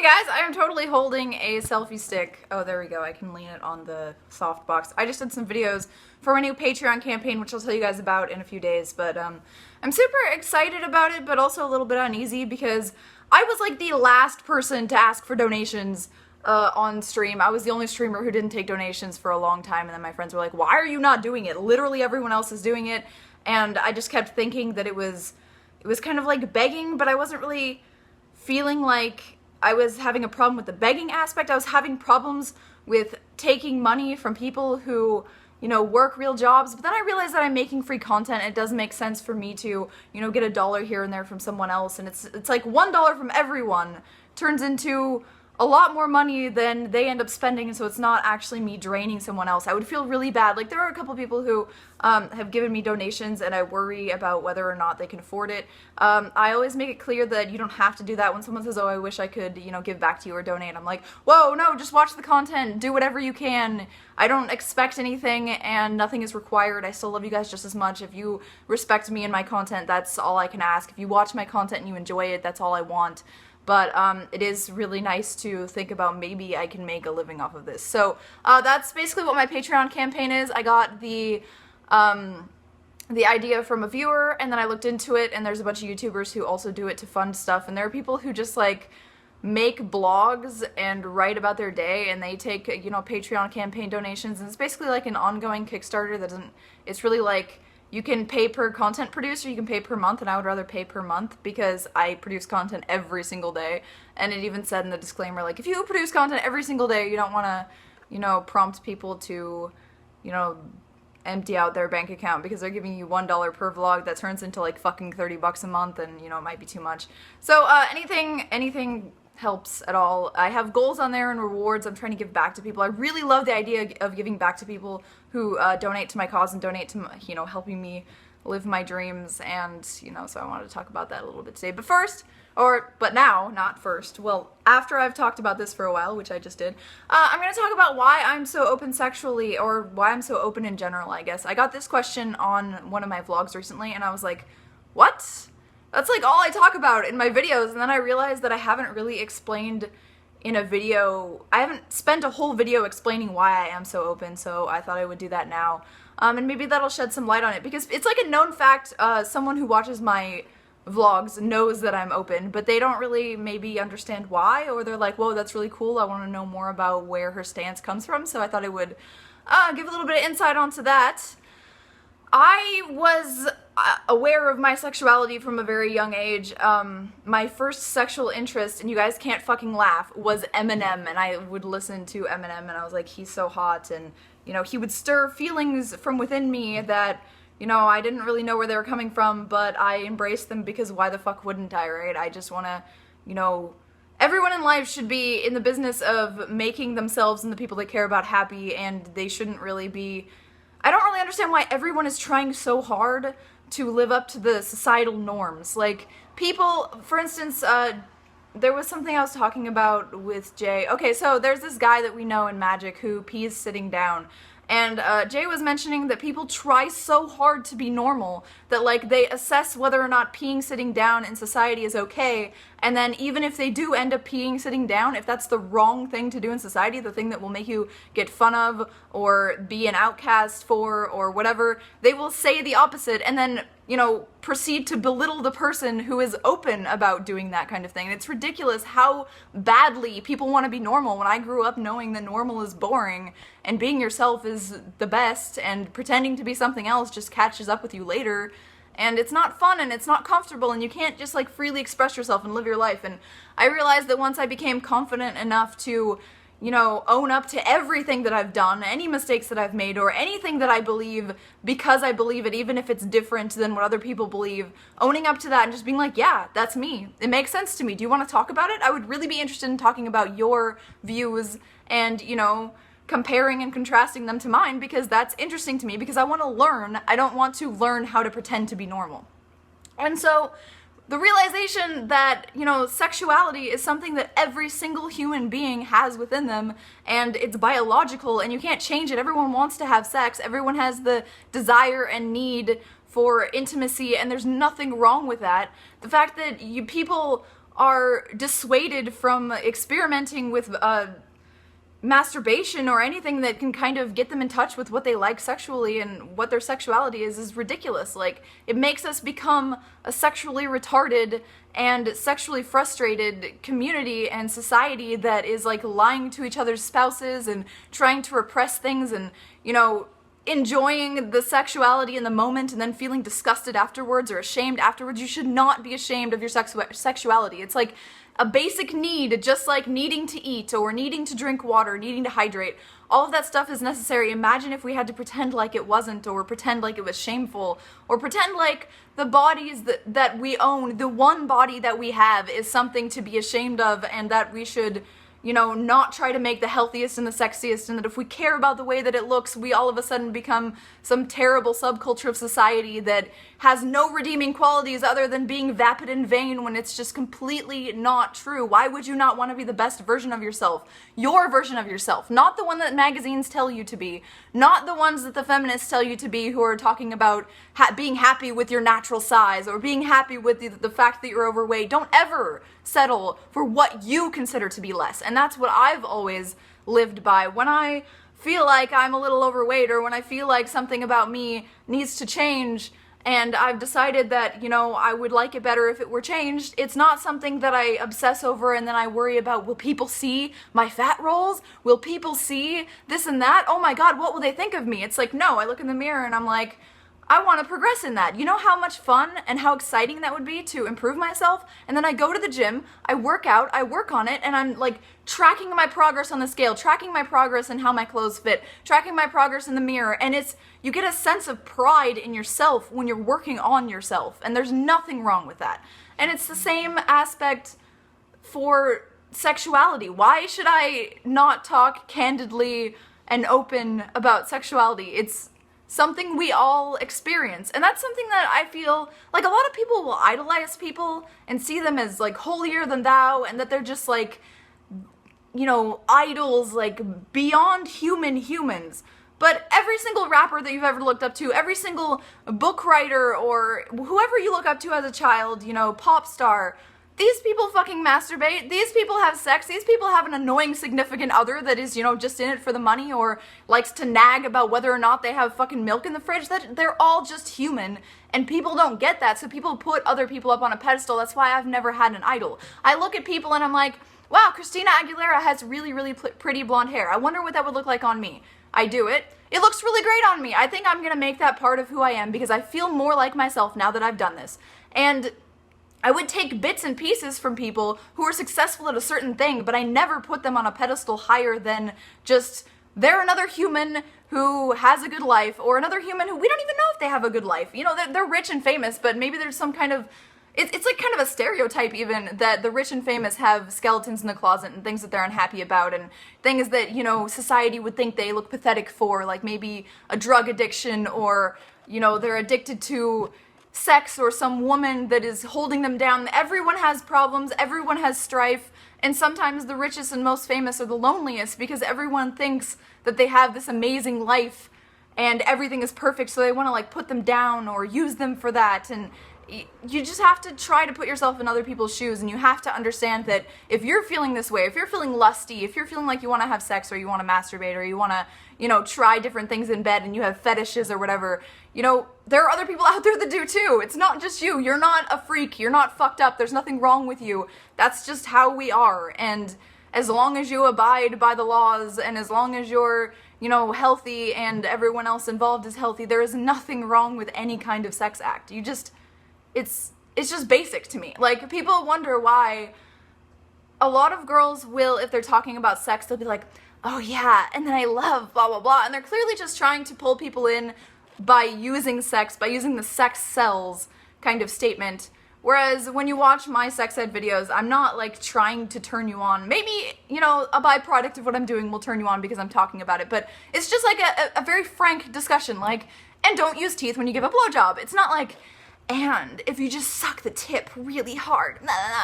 guys, I am totally holding a selfie stick. Oh, there we go. I can lean it on the soft box. I just did some videos for my new Patreon campaign, which I'll tell you guys about in a few days, but I'm super excited about it, but also a little bit uneasy because I was like the last person to ask for donations on stream. I was the only streamer who didn't take donations for a long time, and then my friends were like, why are you not doing it? Literally everyone else is doing it, and I just kept thinking that it was kind of like begging, but I wasn't really feeling like I was having a problem with the begging aspect. I was having problems with taking money from people who, you know, work real jobs, but then I realized that I'm making free content and it doesn't make sense for me to, you know, get $1 here and there from someone else, and it's like $1 from everyone turns into a lot more money than they end up spending, and so it's not actually me draining someone else. I would feel really bad. Like, there are a couple people who have given me donations, and I worry about whether or not they can afford it. I always make it clear that you don't have to do that. When someone says, oh, I wish I could, you know, give back to you or donate, I'm like, whoa, no, just watch the content, do whatever you can. I don't expect anything, and nothing is required. I still love you guys just as much. If you respect me and my content, that's all I can ask. If you watch my content and you enjoy it, that's all I want. But it is really nice to think about maybe I can make a living off of this. So that's basically what my Patreon campaign is. I got the idea from a viewer, and then I looked into it, and there's a bunch of YouTubers who also do it to fund stuff, and there are people who just like make blogs and write about their day, and they take, you know, Patreon campaign donations, and it's basically like an ongoing Kickstarter that doesn't, it's really like, you can pay per content producer, you can pay per month, and I would rather pay per month because I produce content every single day. And it even said in the disclaimer, like, if you produce content every single day, you don't want to, you know, prompt people to, you know, empty out their bank account because they're giving you $1 per vlog that turns into like fucking 30 bucks a month, and, you know, it might be too much. So anything helps at all. I have goals on there and rewards. I'm trying to give back to people. I really love the idea of giving back to people who donate to my cause and donate to, you know, helping me live my dreams, and, you know, so I wanted to talk about that a little bit today. But first, but now, not first, well, after I've talked about this for a while, which I just did, I'm going to talk about why I'm so open sexually, or why I'm so open in general, I guess. I got this question on one of my vlogs recently, and I was like, what? That's like all I talk about in my videos, and then I realized that I haven't really explained in a video, I haven't spent a whole video explaining why I am so open, so I thought I would do that now. And maybe that'll shed some light on it, because it's like a known fact, someone who watches my vlogs knows that I'm open, but they don't really maybe understand why, or they're like, whoa, that's really cool, I want to know more about where her stance comes from, so I thought I would give a little bit of insight onto that. I was aware of my sexuality from a very young age. My first sexual interest, and you guys can't fucking laugh, was Eminem, and I would listen to Eminem, and I was like, he's so hot, and, you know, he would stir feelings from within me that, you know, I didn't really know where they were coming from, but I embraced them because why the fuck wouldn't I, right? I just want to, you know, everyone in life should be in the business of making themselves and the people they care about happy, and they shouldn't really be, I don't really understand why everyone is trying so hard to live up to the societal norms. Like, people, for instance, there was something I was talking about with Jay. Okay, so there's this guy that we know in Magic who pees sitting down. And Jay was mentioning that people try so hard to be normal that, like, they assess whether or not peeing sitting down in society is okay, and then even if they do end up peeing sitting down, if that's the wrong thing to do in society, the thing that will make you get fun of or be an outcast for or whatever, they will say the opposite and then, you know, proceed to belittle the person who is open about doing that kind of thing. And it's ridiculous how badly people want to be normal. When I grew up knowing that normal is boring and being yourself is the best, and pretending to be something else just catches up with you later, and it's not fun and it's not comfortable, and you can't just like freely express yourself and live your life. And I realized that once I became confident enough to, you know, own up to everything that I've done, any mistakes that I've made, or anything that I believe because I believe it, even if it's different than what other people believe, owning up to that and just being like, yeah, that's me. It makes sense to me. Do you want to talk about it? I would really be interested in talking about your views and, you know, comparing and contrasting them to mine, because that's interesting to me, because I want to learn. I don't want to learn how to pretend to be normal. And so the realization that, you know, sexuality is something that every single human being has within them, and it's biological, and you can't change it. Everyone wants to have sex. Everyone has the desire and need for intimacy, and there's nothing wrong with that. The fact that people are dissuaded from experimenting with masturbation or anything that can kind of get them in touch with what they like sexually and what their sexuality is ridiculous. Like, it makes us become a sexually retarded and sexually frustrated community and society that is like lying to each other's spouses and trying to repress things and, you know, enjoying the sexuality in the moment and then feeling disgusted afterwards or ashamed afterwards. You should not be ashamed of your sexuality. It's like a basic need, just like needing to eat or needing to drink water, needing to hydrate. All of that stuff is necessary. Imagine if we had to pretend like it wasn't, or pretend like it was shameful, or pretend like the bodies that we own, the one body that we have, is something to be ashamed of, and that we should, you know, not try to make the healthiest and the sexiest, and that if we care about the way that it looks, we all of a sudden become some terrible subculture of society that has no redeeming qualities other than being vapid and vain, when it's just completely not true. Why would you not want to be the best version of yourself? Your version of yourself, not the one that magazines tell you to be, not the ones that the feminists tell you to be, who are talking about being happy with your natural size or being happy with the fact that you're overweight. Don't ever settle for what you consider to be less. And that's what I've always lived by. When I feel like I'm a little overweight, or when I feel like something about me needs to change, and I've decided that, you know, I would like it better if it were changed, it's not something that I obsess over and then I worry about, will people see my fat rolls? Will people see this and that? Oh my God, what will they think of me? It's like, no, I look in the mirror and I'm like, I want to progress in that. You know how much fun and how exciting that would be to improve myself? And then I go to the gym, I work out, I work on it, and I'm like tracking my progress on the scale, tracking my progress in how my clothes fit, tracking my progress in the mirror, and you get a sense of pride in yourself when you're working on yourself, and there's nothing wrong with that. And it's the same aspect for sexuality. Why should I not talk candidly and open about sexuality? It's something we all experience. And that's something that I feel like a lot of people will idolize people and see them as like holier than thou, and that they're just like, you know, idols, like beyond human humans. But every single rapper that you've ever looked up to, every single book writer or whoever you look up to as a child, you know, pop star, these people fucking masturbate, these people have sex, these people have an annoying significant other that is, you know, just in it for the money or likes to nag about whether or not they have fucking milk in the fridge. That they're all just human, and people don't get that, so people put other people up on a pedestal. That's why I've never had an idol. I look at people and I'm like, wow, Christina Aguilera has really, really pretty blonde hair. I wonder what that would look like on me. I do it. It looks really great on me. I think I'm gonna make that part of who I am because I feel more like myself now that I've done this. And I would take bits and pieces from people who are successful at a certain thing, but I never put them on a pedestal higher than just, they're another human who has a good life, or another human who we don't even know if they have a good life. You know, they're rich and famous, but maybe there's some kind of, it's like kind of a stereotype even, that the rich and famous have skeletons in the closet and things that they're unhappy about, and things that, you know, society would think they look pathetic for, like maybe a drug addiction, or, you know, they're addicted to sex, or some woman that is holding them down. Everyone has problems, everyone has strife, and sometimes the richest and most famous are the loneliest because everyone thinks that they have this amazing life and everything is perfect, so they want to like put them down or use them for that. And you just have to try to put yourself in other people's shoes, and you have to understand that if you're feeling this way, if you're feeling lusty, if you're feeling like you want to have sex, or you want to masturbate, or you want to, you know, try different things in bed, and you have fetishes or whatever, you know, there are other people out there that do too. It's not just you. You're not a freak. You're not fucked up. There's nothing wrong with you. That's just how we are. And as long as you abide by the laws, and as long as you're, you know, healthy and everyone else involved is healthy, there is nothing wrong with any kind of sex act. You just, it's just basic to me. Like, people wonder why a lot of girls will, if they're talking about sex, they'll be like, oh yeah, and then I love blah blah blah, and they're clearly just trying to pull people in by using sex, by using the sex sells kind of statement. Whereas when you watch my sex ed videos, I'm not like trying to turn you on. Maybe, you know, a byproduct of what I'm doing will turn you on because I'm talking about it, but it's just like a very frank discussion, like, and don't use teeth when you give a blowjob. It's not like, and if you just suck the tip really hard,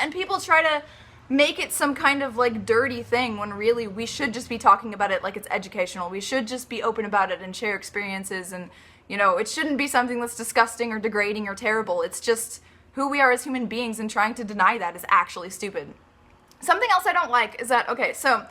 and people try to make it some kind of like dirty thing, when really we should just be talking about it like it's educational. We should just be open about it and share experiences, and, you know, it shouldn't be something that's disgusting or degrading or terrible. It's just who we are as human beings, and trying to deny that is actually stupid. Something else I don't like is that, okay, so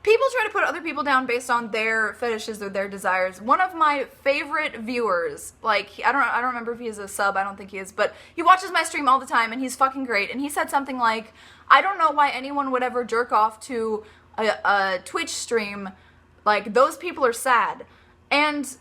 people try to put other people down based on their fetishes or their desires. One of my favorite viewers, like, I don't remember if he is a sub, I don't think he is, but he watches my stream all the time, and he's fucking great, and he said something like, I don't know why anyone would ever jerk off to a Twitch stream, like, those people are sad. And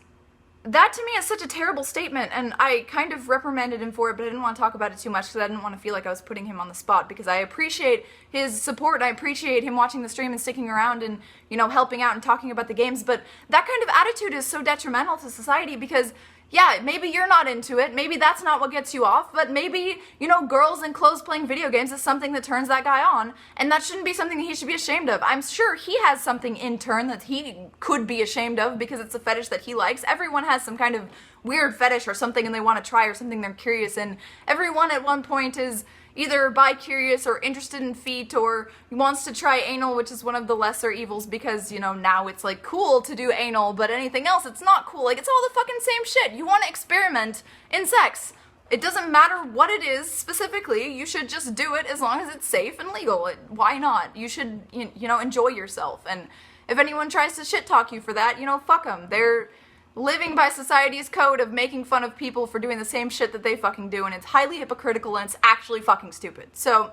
that to me is such a terrible statement, and I kind of reprimanded him for it, but I didn't want to talk about it too much because I didn't want to feel like I was putting him on the spot, because I appreciate his support, and I appreciate him watching the stream and sticking around and, you know, helping out and talking about the games, but that kind of attitude is so detrimental to society because, yeah, maybe you're not into it, maybe that's not what gets you off, but maybe, you know, girls in clothes playing video games is something that turns that guy on, and that shouldn't be something that he should be ashamed of. I'm sure he has something in turn that he could be ashamed of because it's a fetish that he likes. Everyone has some kind of weird fetish or something and they want to try or something they're curious in. Everyone at one point is either bi-curious or interested in feet or wants to try anal, which is one of the lesser evils because, you know, now it's like cool to do anal, but anything else, it's not cool. Like, it's all the fucking same shit. You want to experiment in sex. It doesn't matter what it is specifically, you should just do it as long as it's safe and legal. Why not? You should, you know, enjoy yourself. And if anyone tries to shit talk you for that, you know, fuck them. They're living by society's code of making fun of people for doing the same shit that they fucking do, and it's highly hypocritical and it's actually fucking stupid. So,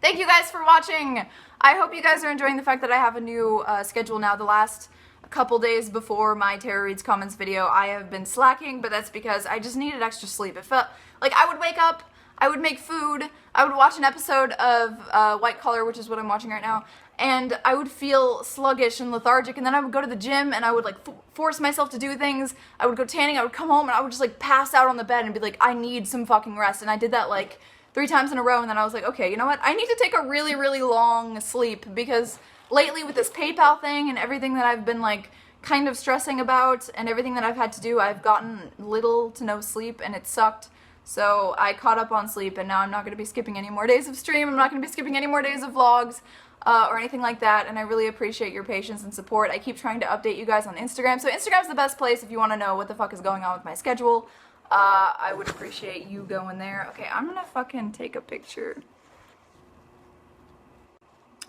thank you guys for watching. I hope you guys are enjoying the fact that I have a new schedule now. The last couple days before my Tara Reads Comments video, I have been slacking, but that's because I just needed extra sleep. It felt like I would wake up, I would make food, I would watch an episode of White Collar, which is what I'm watching right now, and I would feel sluggish and lethargic, and then I would go to the gym and I would like force myself to do things. I would go tanning, I would come home and I would just like pass out on the bed and be like, I need some fucking rest. And I did that like 3 times in a row, and then I was like, okay, you know what? I need to take a really, really long sleep because lately with this PayPal thing and everything that I've been like kind of stressing about and everything that I've had to do, I've gotten little to no sleep and it sucked. So I caught up on sleep, and now I'm not going to be skipping any more days of stream. I'm not going to be skipping any more days of vlogs or anything like that, and I really appreciate your patience and support. I keep trying to update you guys on Instagram, so Instagram's the best place if you want to know what the fuck is going on with my schedule. I would appreciate you going there. Okay, I'm gonna fucking take a picture.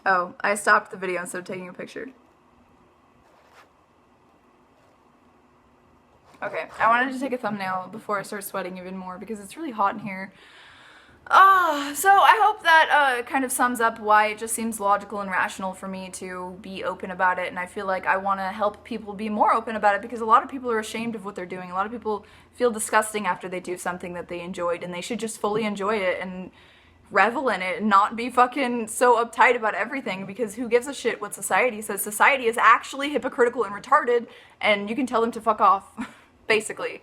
Oh, I stopped the video instead of taking a picture. Okay, I wanted to take a thumbnail before I start sweating even more because it's really hot in here. So I hope that kind of sums up why it just seems logical and rational for me to be open about it, and I feel like I want to help people be more open about it because a lot of people are ashamed of what they're doing. A lot of people feel disgusting after they do something that they enjoyed, and they should just fully enjoy it and revel in it and not be fucking so uptight about everything, because who gives a shit what society says? Society is actually hypocritical and retarded, and you can tell them to fuck off, basically.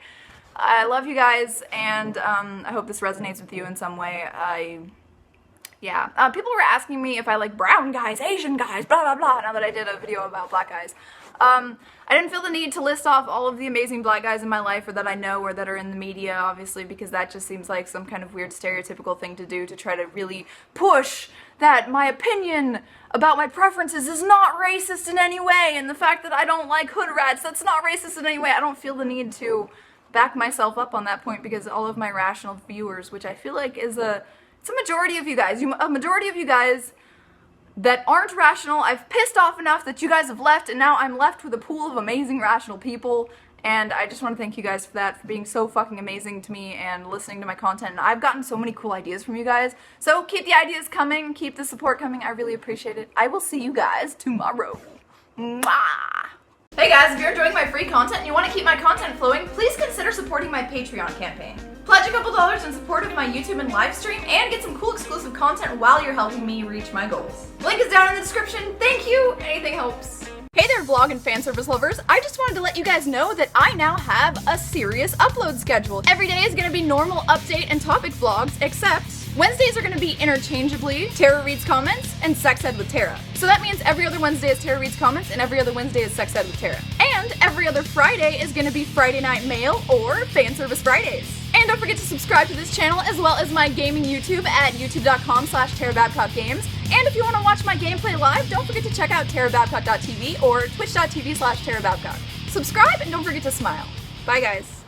I love you guys, and I hope this resonates with you in some way. People were asking me if I like brown guys, Asian guys, blah blah blah, now that I did a video about black guys. I didn't feel the need to list off all of the amazing black guys in my life, or that I know, or that are in the media, obviously, because that just seems like some kind of weird stereotypical thing to do to try to really push that my opinion about my preferences is not racist in any way, and the fact that I don't like hood rats, that's not racist in any way. I don't feel the need to back myself up on that point because all of my rational viewers, which I feel like is it's a majority of you guys, a majority of you guys that aren't rational. I've pissed off enough that you guys have left, and now I'm left with a pool of amazing rational people, and I just want to thank you guys for that, for being so fucking amazing to me and listening to my content. And I've gotten so many cool ideas from you guys, so keep the ideas coming, keep the support coming. I really appreciate it. I will see you guys tomorrow. Mwah! Hey guys, if you're enjoying my free content and you want to keep my content flowing, please consider supporting my Patreon campaign. Pledge a couple dollars in support of my YouTube and live stream and get some cool exclusive content while you're helping me reach my goals. Link is down in the description. Thank you. Anything helps. Hey there, vlog and fan service lovers. I just wanted to let you guys know that I now have a serious upload schedule. Every day is going to be normal update and topic vlogs, except Wednesdays are going to be interchangeably Tara Reads Comments and Sex Ed with Tara. So that means every other Wednesday is Tara Reads Comments and every other Wednesday is Sex Ed with Tara. And every other Friday is going to be Friday Night Mail or Fan Service Fridays. And don't forget to subscribe to this channel as well as my gaming YouTube at youtube.com/TaraBabcockGames. And if you want to watch my gameplay live, don't forget to check out TaraBabcock.tv or twitch.tv/TaraBabcock. Subscribe and don't forget to smile. Bye guys.